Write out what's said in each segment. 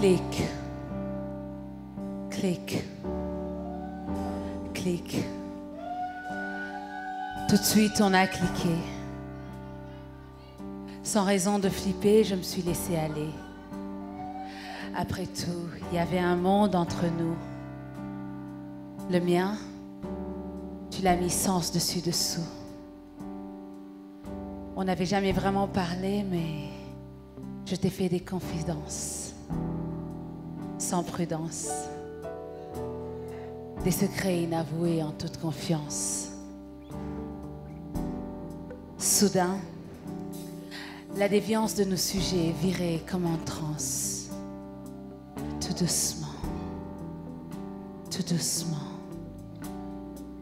Clic, clic, clic. Tout de suite, on a cliqué. Sans raison de flipper, je me suis laissée aller. Après tout, il y avait un monde entre nous. Le mien, tu l'as mis sens dessus dessous. On n'avait jamais vraiment parlé, mais je t'ai fait des confidences. Sans prudence. Des secrets inavoués en toute confiance. Soudain, la déviance de nos sujets virait comme en transe. Tout doucement, tout doucement,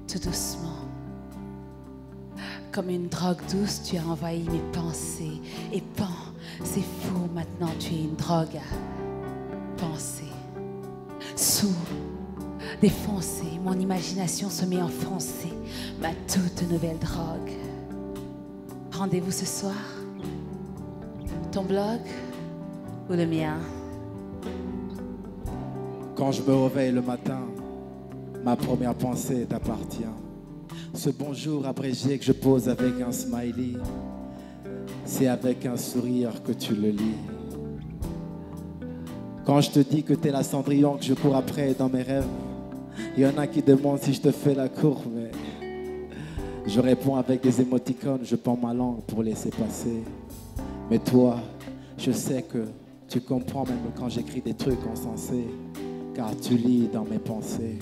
tout doucement. Comme une drogue douce, tu as envahi mes pensées. Et pan, c'est fou, maintenant tu es une drogue à penser. Sous, défoncé, mon imagination se met en français. Ma toute nouvelle drogue. Rendez-vous ce soir? Ton blog ou le mien? Quand je me réveille le matin, ma première pensée t'appartient. Ce bonjour abrégé que je pose avec un smiley, c'est avec un sourire que tu le lis. Quand je te dis que t'es la Cendrillon que je cours après dans mes rêves, il y en a qui demandent si je te fais la cour, mais je réponds avec des émoticônes, je pends ma langue pour laisser passer. Mais toi, je sais que tu comprends même quand j'écris des trucs insensés, car tu lis dans mes pensées.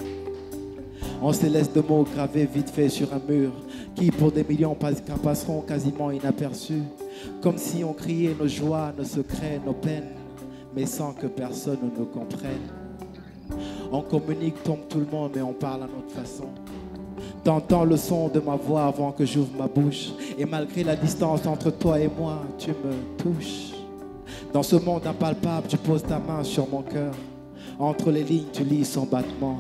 On se laisse de mots gravés vite fait sur un mur, qui pour des millions passeront quasiment inaperçus, comme si on criait nos joies, nos secrets, nos peines, mais sans que personne ne nous comprenne. On communique comme tout le monde, mais on parle à notre façon. T'entends le son de ma voix avant que j'ouvre ma bouche, et malgré la distance entre toi et moi, tu me touches. Dans ce monde impalpable, tu poses ta main sur mon cœur. Entre les lignes, tu lis son battement.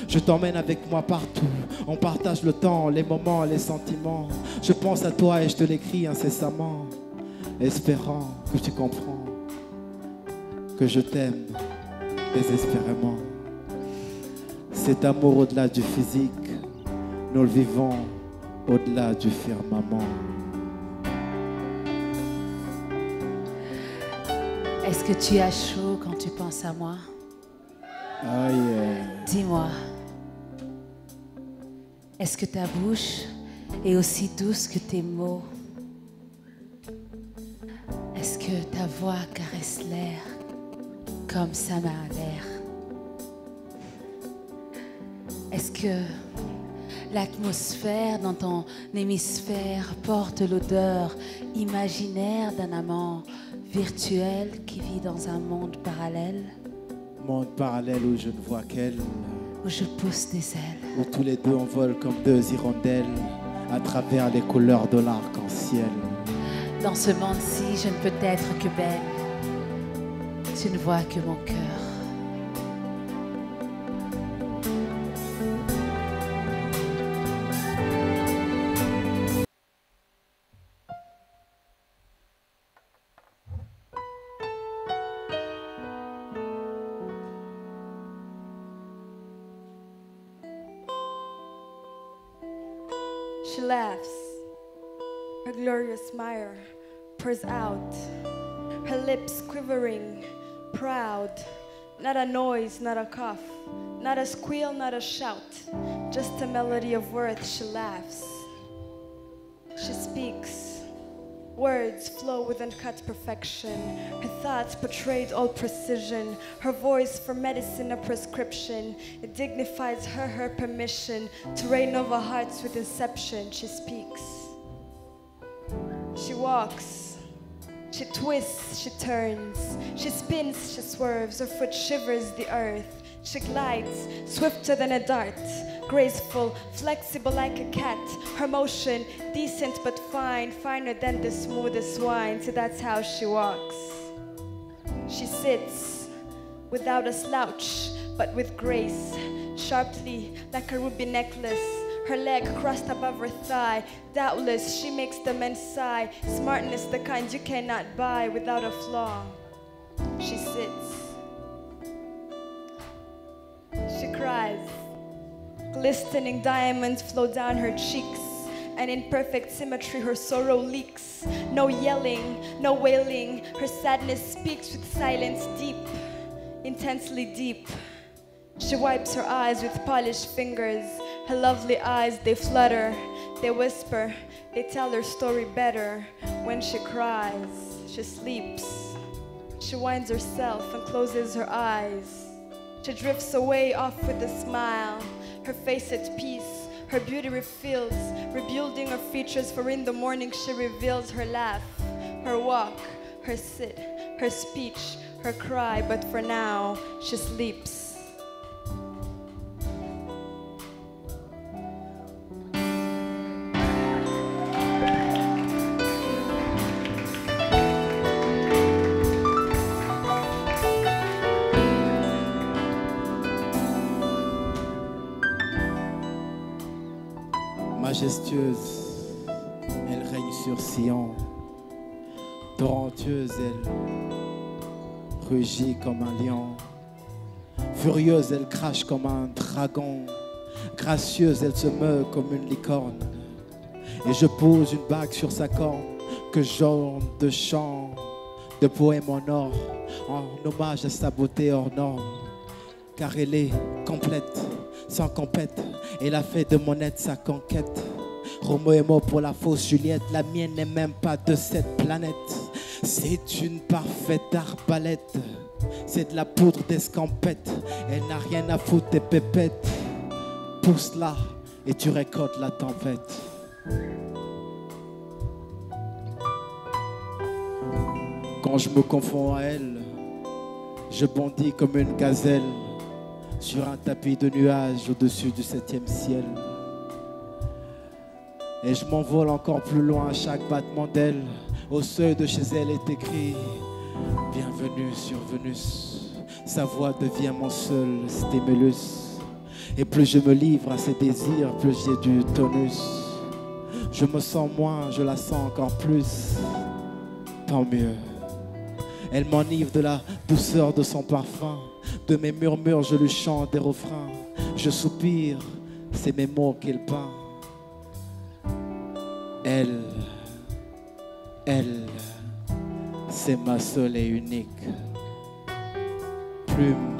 Je t'emmène avec moi partout. On partage le temps, les moments, les sentiments. Je pense à toi et je te l'écris incessamment, espérant que tu comprends que je t'aime désespérément. Cet amour au-delà du physique, nous le vivons au-delà du firmament. Est-ce que tu as chaud quand tu penses à moi? Oh yeah. Dis-moi, est-ce que ta bouche est aussi douce que tes mots? Est-ce que ta voix caresse l'air comme ça m'a l'air? Est-ce que l'atmosphère dans ton hémisphère porte l'odeur imaginaire d'un amant virtuel qui vit dans un monde parallèle? Monde parallèle où je ne vois qu'elle, où je pousse des ailes, où tous les deux on vole comme deux hirondelles à travers les couleurs de l'arc-en-ciel. Dans ce monde-ci, je ne peux être que belle. Tu ne vois que mon cœur. She laughs. Her glorious smile pours out. Her lips quivering, proud. Not a noise, not a cough. Not a squeal, not a shout. Just a melody of worth. She laughs. She speaks. Words flow with uncut perfection. Her thoughts portrayed all precision. Her voice for medicine a prescription. It dignifies her permission to reign over hearts with inception. She speaks. She walks. She twists, she turns. She spins, she swerves. Her foot shivers the earth. She glides, swifter than a dart. Graceful, flexible like a cat. Her motion, decent but fine, finer than the smoothest wine. So that's how she walks. She sits, without a slouch, but with grace. Sharply, like a ruby necklace. Her leg crossed above her thigh. Doubtless, she makes the men sigh. Smartness, the kind you cannot buy without a flaw. She sits. cries. Glistening diamonds flow down her cheeks, and in perfect symmetry her sorrow leaks. No yelling, no wailing, her sadness speaks with silence deep, intensely deep. She wipes her eyes with polished fingers. Her lovely eyes, they flutter, they whisper, they tell her story better. When she cries, she sleeps. She winds herself and closes her eyes. She drifts away off with a smile, her face at peace, her beauty refills, rebuilding her features, for in the morning she reveals her laugh, her walk, her sit, her speech, her cry, but for now she sleeps. Majestueuse, elle règne sur Sion. Torrentueuse, elle rugit comme un lion. Furieuse, elle crache comme un dragon. Gracieuse, elle se meut comme une licorne. Et je pose une bague sur sa corne que j'orne de chants, de poèmes en or, en hommage à sa beauté hors norme. Car elle est complète, sans compète. Elle a fait de mon être sa conquête. Romo et Mo pour la fausse Juliette. La mienne n'est même pas de cette planète. C'est une parfaite arbalète. C'est de la poudre d'escampette. Elle n'a rien à foutre des pépettes. Pousse-la et tu récoltes la tempête. Quand je me confonds à elle, je bondis comme une gazelle sur un tapis de nuages au-dessus du 7e ciel. Et je m'envole encore plus loin à chaque battement d'aile. Au seuil de chez elle est écrit « Bienvenue sur Vénus ». Sa voix devient mon seul stimulus. Et plus je me livre à ses désirs, plus j'ai du tonus. Je me sens moins, je la sens encore plus. Tant mieux. Elle m'enivre de la douceur de son parfum. De mes murmures, je lui chante des refrains. Je soupire, c'est mes mots qu'elle peint. Elle, c'est ma seule et unique plume.